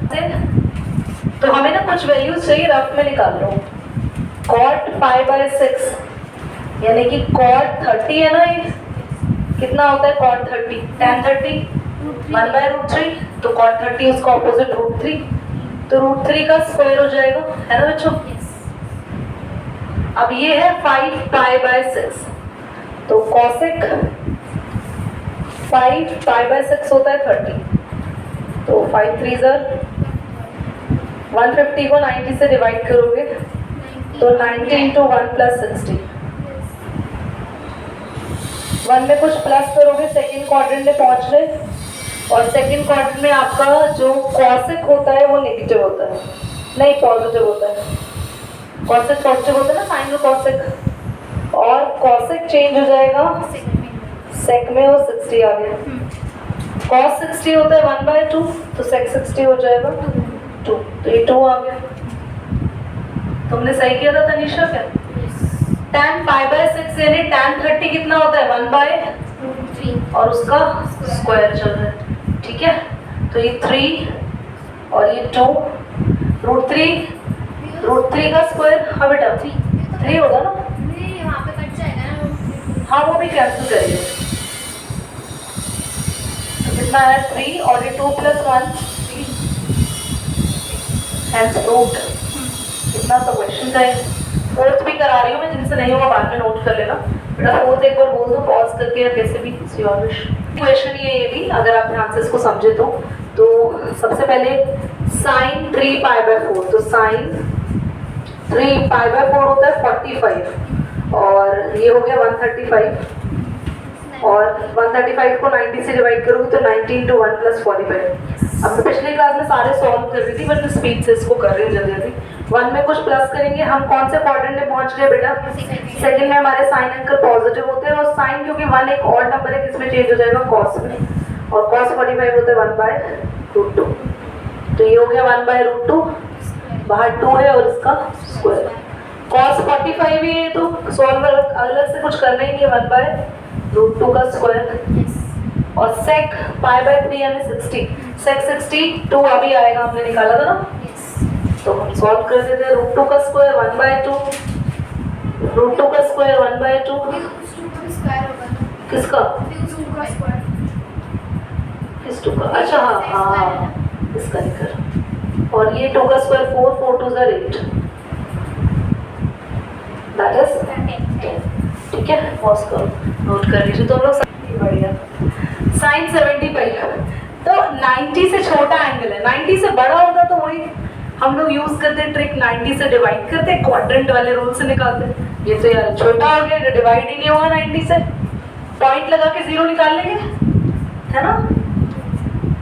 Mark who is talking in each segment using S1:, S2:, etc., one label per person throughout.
S1: तो हमें ना कुछ वैल्यूज चाहिए, रफ में निकाल लो। cot π/6 यानी कि cot 30 है ना, ये कितना होता है cot 30? tan 30 1/√3, तो cot 30 उसका ऑपोजिट √3, तो √3 का स्क्वायर हो जाएगा, है ना बच्चों? अब ये है 5 π/6, तो cosec 5 π/6 होता है 30, तो 5 3 150 को 90 से डिवाइड करोगे तो 90 इंटू 1 प्लस 60, 1 में कुछ प्लस करोगे सेकंड क्वाड्रेंट में पहुंच रहे, और सेकंड क्वाड्रेंट में आपका जो कॉसेक होता है वो नेगेटिव होता है, नहीं पॉजिटिव होता है। कॉसेक पॉजिटिव होता है ना साइन में कॉसेक, और कॉसेक चेंज हो जाएगा सेक में, वो 60 आ गया। कॉस 60 होता है 1/2, तो सेक 60 हो जाएगा 2, तो ये 2 आ गया। तुमने सही किया था तनिषा क्या? tan π/6 यानी tan 30 कितना होता है 1/3 और उसका स्क्वायर चल रहा है, ठीक है? तो ये 3 और ये 2, √3 का स्क्वायर, हाँ बेटा 3 होगा ना,
S2: वहाँ पे कट जाएगा ना,
S1: हाँ वो भी कैंसिल करेंगे, तो कितना है 3 और ये 2 + 1 हैंस प्रूव्ड। कितना तो क्वेश्चन का है। फोर्थ भी करा रही हूँ मैं, जिनसे नहीं होगा बाद में नोट कर लेना बेटा। फोर्थ एक बार बोल दो पॉज करके या कैसे भी, क्वेश्चन ये भी अगर आप ध्यान से इसको समझे तो सबसे पहले sin 3 π/4, तो sin 3 π/4 होता है 45, और ये हो गया 135, और 135 को 90 से डिवाइड करोगे तो 90 इंटू 1 प्लस 45। अब मैं पिछले क्लास में सारे सॉल्व कर रही थी, बट मैं स्पीड से इसको कर रही हूँ जल्दी जल्दी। 1 में कुछ प्लस करेंगे, हम कौन से क्वाड्रेंट में पहुंच गए बेटा? सेकंड में हमारे साइन अंकल पॉजिटिव होते हैं, और साइन क्योंकि 1 एक ऑड नंबर है, किसमें चेंज हो जाएगा कॉस में, और कॉस 45 होता है 1/√2, तो ये हो गया 1/√2, बाहर 2 है और इसका स्क्वायर। कॉस 45 ही है तो सॉल्वर अलग से कुछ करना ही नहीं है, 1/√2 का स्क्वायर, और सेक π/3 यानी 60, सेक 62 अभी आएगा, हमने निकाला था ना, तो हम सॉल्व कर देते हैं। √2 का स्क्वायर 1/2, √2 का स्क्वायर 1/2, किसका? किस 2 का? अच्छा हाँ इसका निकल, और ये 2 का स्क्वायर 4, 4 2 8, दैट इज 10, ठीक है? पॉज करो, नोट कर लीजिए तो हम लोग। बढ़िया। sin 75, तो 90 से छोटा एंगल है, 90 से बड़ा होगा तो वही हम लोग यूज करते हैं ट्रिक, 90 से डिवाइड करते हैं, क्वाड्रेंट वाले रूल से निकालते हैं। ये तो यार छोटा हो गया, डिवाइड ही नहीं होगा 90 से, पॉइंट लगा के 0 निकाल लेंगे, है ना?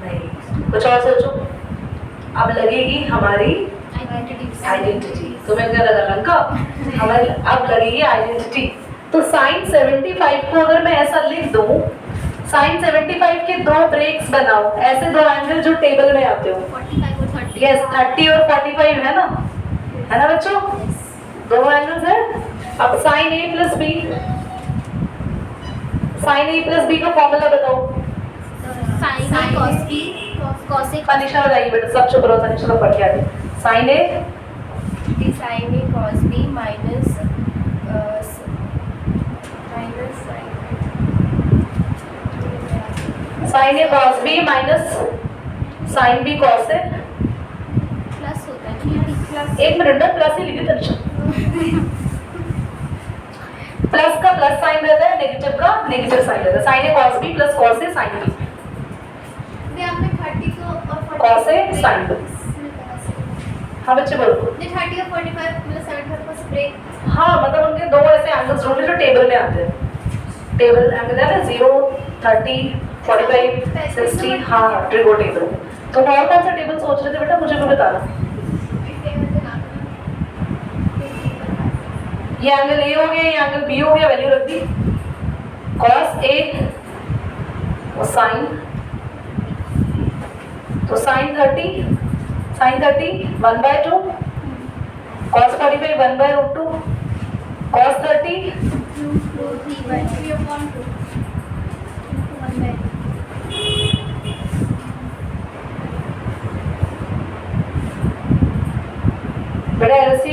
S1: नहीं, कुछ और सोचो। अब लगेगी हमारी आइडेंटिटी, तुम्हें क्या लगा लंका? हमारी अब लगेगी आइडेंटिटी। तो sin 75 को अगर मैं ऐसा लिख दूं, sin 75 के 2 ब्रेक्स बनाओ, ऐसे 2 एंगल जो टेबल में आते हो,
S2: 45 और 30,
S1: यस 30 और 45 है ना, है ना बच्चों? 2 एंगल्स है। अब sin A + B, sin A + B का फॉर्मूला बताओ।
S2: sin A cos B cos A
S1: Tanisha बताइए बेटा, सब चुप रहो, तनिषा को पढ़ के आगे। sin A
S2: sin A cos B minus
S1: sin A cos B minus sin B cos A,
S2: plus होता है, प्लस
S1: एक मिनट में प्लस ही लिखी तनिषा। प्लस का प्लस साइन रहता है, नेगेटिव का नेगेटिव साइन रहता है। sin A cos B plus cos A sin B,
S2: ये आपने 30 को और 40
S1: cos A sin B। हाँ बच्चे बोलो।
S2: ये 30 और 45 मतलब 75 को ब्रेक,
S1: हाँ मतलब उनके 2 ऐसे एंगल्स ढूंढे जो टेबल में आते हैं। टेबल एंगल है ना 0, 30, 45, 60, हाँ ट्रिगो टेबल। तो और कौन सा टेबल सोच रहे थे बेटा, मुझे भी बताना। ये एंगल A हो गया, ये एंगल B हो गया, वैल्यू रख दी। cos A और sin, तो sin 30 1/2, cos 45 1/√2, cos 30
S2: 3/2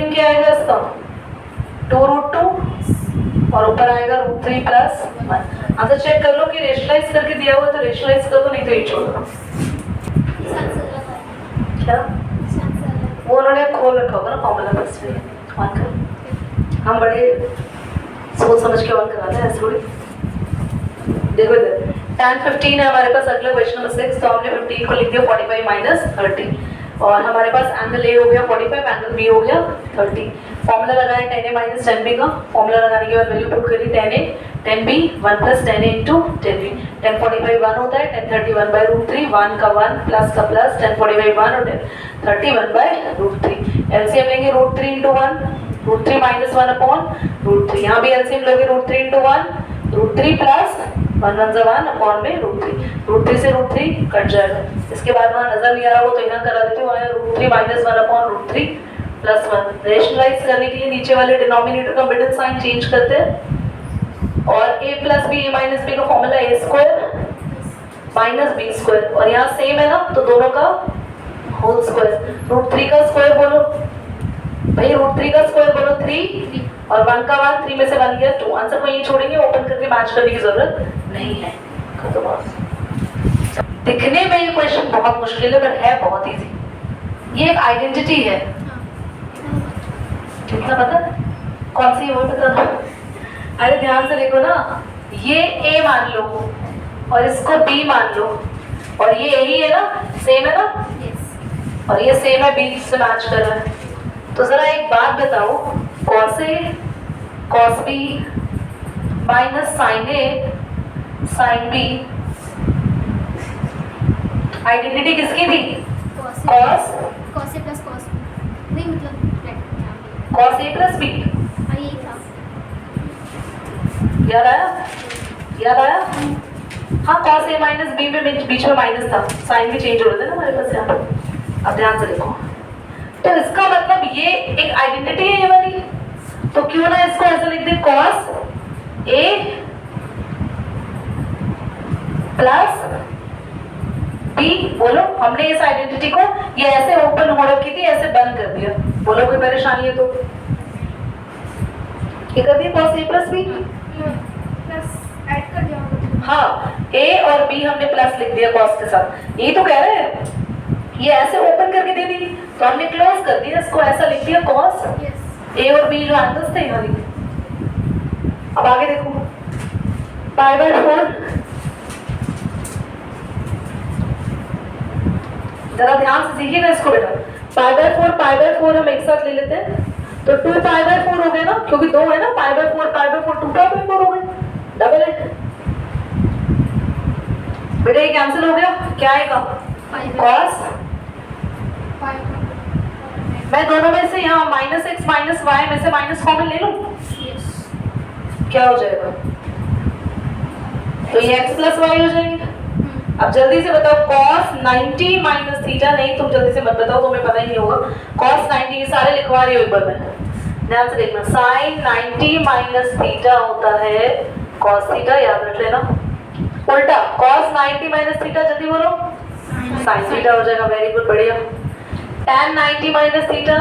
S1: एलसीएम क्या आएगा इसका 2√2 और ऊपर आएगा √3 प्लस 1। आंसर चेक कर लो कि रेशनलाइज करके दिया हुआ है तो रेशनलाइज कर दो, नहीं तो ये छोड़ दो। क्या वो उन्होंने खोल रखा होगा ना फॉर्मूला बस में ऑन कर। हम बड़े सोच समझ के ऑन कराते हैं ऐसे थोड़ी। देखो इधर tan 15 है हमारे पास। अगला क्वेश्चन नंबर 6, तो हमने 15 को लिख दिया 45 माइनस 30 और हमारे पास एंगल ए हो गया 45, एंगल बी हो गया 30। फॉर्मूला लगाया tan a minus tan b का। फॉर्मूला लगाने के बाद वैल्यू पुट करी tan a tan b 1 plus tan a into tan b। tan 45 1 होता है, tan 30 1 बाई √3, 1 का 1 प्लस का प्लस, tan 45 1 और tan 30 1 बाई √3। एलसीएम लेंगे √3 इंटू 1, √3 माइनस 1 अपॉन √3। यहाँ भी एलसीएम लोगे √3 इंटू 1, √3 प्लस 1 1 से 1 अपॉन में √3 से √3 कट जाएगा। इसके बाद वहाँ नजर नहीं आ रहा हो तो यहाँ करा देते हो, √3 माइनस 1 अपॉन √3 प्लस 1। रेशनलाइज करने के लिए नीचे वाले डिनोमिनेटर का मिडिल साइन चेंज करते हैं और a plus B a minus B का formula a square minus B square और यहाँ सेम है ना तो दोनों का होल स्क्वायर। √3 का स्क्वायर बोलो भाई, √3 का स्क्वायर बोलो 3 और 1 का 1, 3 में से 1 गया 2। आंसर को यही छोड़ेंगे, ओपन करके मैच करने की जरूरत नहीं है। दिखने में ये क्वेश्चन बहुत मुश्किल है पर है बहुत इजी। ये एक आइडेंटिटी है, कितना पता कौन सी वो बता दो। अरे ध्यान से देखो ना, ये a मान लो और इसको b मान लो और ये यही है ना, सेम है ना और ये सेम है, b से मैच कर रहा है। तो जरा एक बात बताओ, cos a cos b minus sin a sin b identity किसकी थी? cos
S2: cos a plus cos b नहीं मतलब
S1: cos a प्लस b।
S2: यही था।
S1: याद आया? याद आया? हाँ cos a माइनस b में बीच में माइनस था, साइन भी चेंज हो रहे थे ना हमारे पास यहाँ। अब ध्यान से देखो, तो इसका मतलब ये एक आइडेंटिटी है ये वाली, तो क्यों ना इसको ऐसे लिख दे cos a प्लस b। बोलो हमने इस आइडेंटिटी को ये ऐसे ओपन हो रखी थी ऐसे बंद कर दिया, बोलो कोई परेशानी है तो ये कर दिया cos a plus b।
S2: Plus add कर दिया।
S1: हाँ a और b हमने प्लस लिख दिया cos के साथ, यही तो कह रहे हैं। ये ऐसे ओपन करके दे दी तो हमने क्लोज कर दिया, इसको ऐसा लिख दिया cos a और b जो एंगल्स थे यहाँ लिखे। अब आगे देखो π/4, जरा ध्यान से सीखिएगा इसको बेटा। π/4 हम एक साथ ले लेते हैं तो 2π/4 हो गया ना, क्योंकि 2 है ना, π/4 2π/4 हो गए, डबल है बेटा। ये कैंसिल हो गया, क्या आएगा cos। मैं दोनों में से यहाँ -x -y में से माइनस कॉमन ले लूं, क्या हो जाएगा? तो ये x प्लस y हो जाएंगे। अब जल्दी से बताओ cos 90 माइनस थीटा, नहीं तुम जल्दी से मत बताओ, तुम्हें पता ही नहीं होगा। cos 90 ये सारे लिखवा रही हो एक बार मैं, ध्यान से देखना। sin 90 माइनस थीटा होता है cos थीटा, याद रख लेना। उल्टा cos 90 माइनस थीटा, जल्दी बोलो sin थीटा हो जाएगा। वेरी गुड, बढ़िया। tan 90 माइनस थीटा,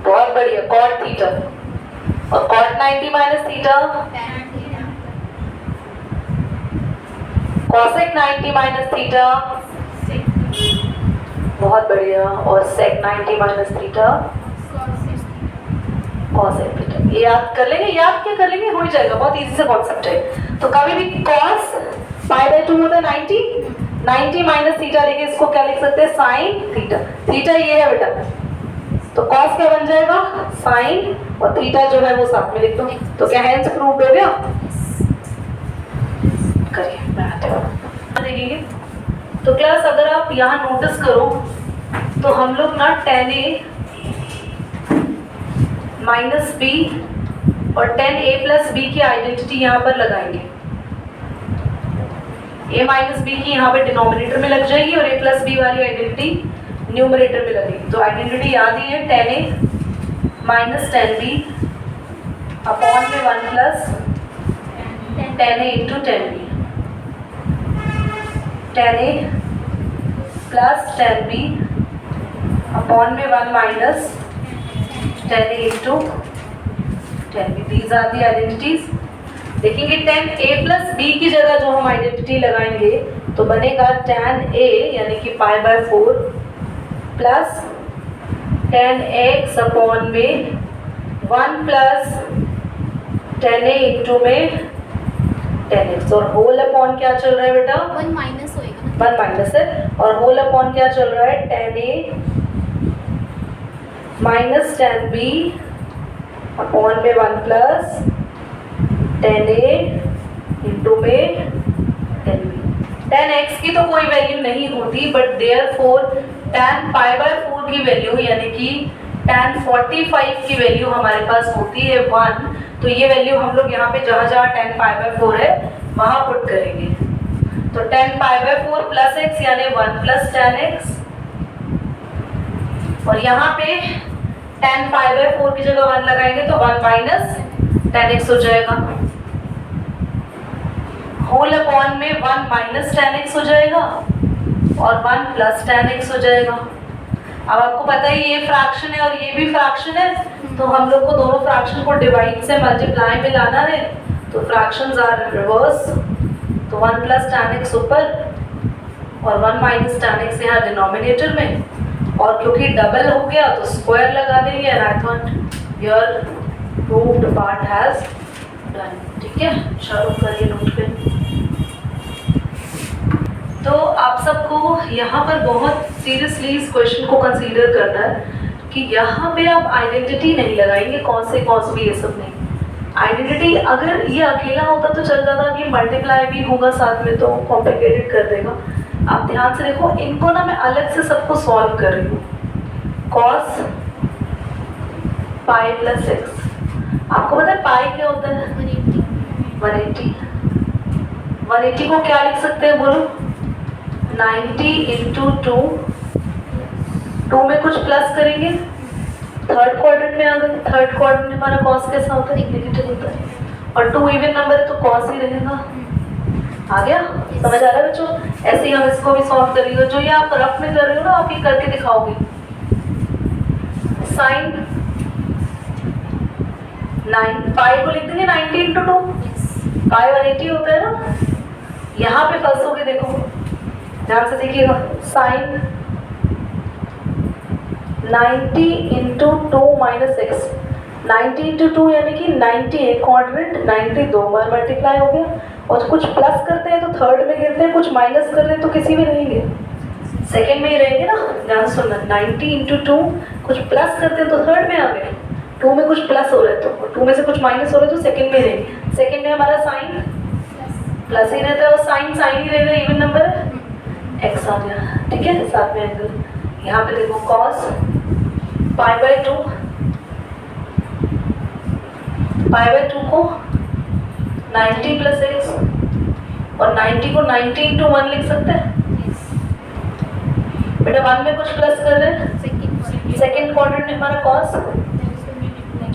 S1: बहुत बढ़िया, cot थीटा। और cot 90 minus theta, cosec 90 minus theta, बहुत बढ़िया। और sec 90 minus theta, cosec theta. ये याद कर लेंगे, याद क्या कर लेंगे, हो ही जाएगा, बहुत इजी सा कॉन्सेप्ट है। तो कभी भी cos π/2 होता है 90 माइनस थीटा लेके इसको क्या लिख सकते हैं, sin थीटा। थीटा ये है बेटा, तो cos क्या बन जाएगा, sin, और थीटा जो है वो साथ में लिख दो। तो क्या हैंस प्रूव हो गया? करिए, मैं आते हूँ देखिए। तो क्लास अगर आप यहाँ नोटिस करो तो हम लोग ना tan a माइनस b और tan a प्लस b की आइडेंटिटी यहाँ पर लगाएंगे। a माइनस बी की यहाँ पे डिनोमिनेटर में लग जाएगी और a प्लस बी वाली आइडेंटिटी न्यूमरेटर में लगेगी। तो आइडेंटिटी याद ही है, tan a minus tan b upon में 1 plus tan a into tan b। tan a plus tan b upon में 1 minus 10a into 10b. These are the identities. देखेंगे 10a plus b की जगह जो हम आइडेंटिटी लगाएंगे तो बनेगा tan a यानी कि pi by 4 plus tan x upon में 1 प्लस tan a इंटू में tan x और होल अपॉन क्या चल रहा है बेटा
S2: 1 माइनस होएगा
S1: 1 माइनस है और होल अपॉन क्या चल रहा है tan a minus tan b upon में 1 प्लस tan a इंटू में tan b. tan x की तो कोई वैल्यू नहीं होती but therefore tan pi by 4 की वैल्यू यानी कि tan 45 की वैल्यू हमारे पास होती है 1. तो ये वैल्यू हम लोग यहाँ पे जहाँ जहाँ tan पाई बाय 4 है वहाँ पुट करेंगे. तो tan pi by 4 plus x यानी 1 प्लस tan x और यहाँ पे tan पाई बाय 4 की जगह 1 लगाएंगे तो 1 माइनस tan x हो जाएगा. होल अपॉन में 1 माइनस tan x हो जाएगा और 1 प्लस tan x हो जाएगा. अब आपको पता है ये फ्रैक्शन है और ये भी फ्रैक्शन है तो हम लोग को दोनों फ्रैक्शन को डिवाइड से मल्टीप्लाई में लाना है तो फ्रैक्शंस आर रिवर्स. तो 1 प्लस tan x ऊपर और 1 माइनस tan x यहाँ डिनोमिनेटर में और क्योंकि डबल हो गया तो स्क्वायर लगा देंगे and I thought your proved part has done. ठीक है चलो करिए नोट पे. तो आप सबको यहाँ पर बहुत सीरियसली इस क्वेश्चन को कंसीडर करना है कि यहाँ पे आप आइडेंटिटी नहीं लगाएंगे कौन से ये सब नहीं. आइडेंटिटी अगर ये अकेला होता तो चल जाता कि मल्टीप्लाई भी होगा साथ में तो कॉम्प्लिकेटेड कर देगा. आप ध्यान से देखो इनको ना मैं अलग से सबको सॉल्व कर रही हूँ. कॉस पाई प्लस एक्स आपको पता है पाई क्या होता है 180. 180 को क्या लिख सकते हैं बोलो 90 इंटू 2 में कुछ प्लस करेंगे थर्ड क्वाड्रेंट में आ गए. थर्ड क्वाड्रेंट में हमारा कॉस कैसा होता है नेगेटिव होता है और 2 इवन नंबर है तो कॉस ही रहेगा. आ गया समझ आ रहा है बच्चों. ऐसे ही हम इसको भी सॉल्व करेंगे. जो ये आप रफ में कर रहे हो ना आप ये करके दिखाओगे. साइन 9 पाई को लिख देंगे 90 इंटू 2 पाई 180 होता है ना. यहाँ पे फंसोगे देखो ध्यान से देखिएगा. Sine 90 into 2 minus X 90 into 2 यानी कि 90 एक क्वाड्रेंट 90 दो बार मल्टीप्लाई हो गया और कुछ प्लस करते हैं तो थर्ड में गिरते हैं कुछ माइनस कर रहे हैं तो किसी में रहेंगे सेकंड में ही रहेंगे ना. ध्यान सुनना 90 इंटू 2 कुछ प्लस करते हैं तो थर्ड में आ गए. 2 में कुछ प्लस हो रहा है तो 2 में से कुछ माइनस हो रहा है तो सेकंड में रहेंगे. सेकंड में हमारा साइन प्लस ही रहता है और साइन ही रहेगा इवन नंबर है एक्स आ गया. ठीक है साथ में एंगल. यहाँ पे देखो कॉस पाई बाय 2 को 90 प्लस एक्स और 90 को 90 इंटू 1 लिख सकते हैं बेटा. 1 में कुछ प्लस कर रहे हैं सेकेंड क्वाड्रेंट में हमारा कॉस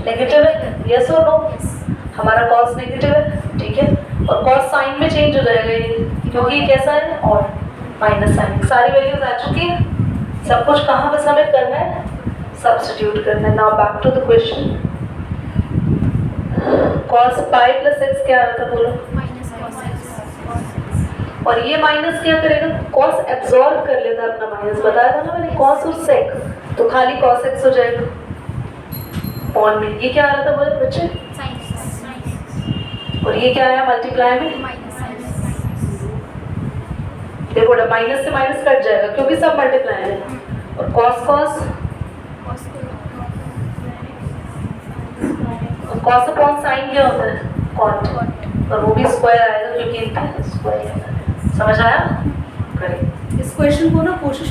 S1: नेगेटिव है यस और नो. हमारा कॉस नेगेटिव है ठीक है और कॉस साइन में चेंज हो जाएगा ये क्योंकि कैसा है और माइनस साइन. सारी वैल्यूज आ चुकी है. सब कुछ कहाँ बस हमें करना है सब्स्टिट्यूट करना है. Now back to the question. Cos pi plus X क्या आ रहा था बोलो और ये माइनस क्या करेगा कॉस एब्जॉर्ब कर लेता है अपना माइनस. बताया था ना मैंने कॉस और सेक तो खाली कॉस एक्स हो जाएगा पॉन में. ये क्या आ रहा था बोले बच्चे और ये क्या आया मल्टीप्लाई में देखो माइनस से माइनस कट जाएगा क्योंकि सब मल्टीप्लाई है. और कॉस कॉस अपॉन साइन क्या होता है कॉट और वो भी स्क्वायर आएगा क्योंकि इनका स्क्वायर है. समझ आया. करें
S3: इस क्वेश्चन को ना कोशिश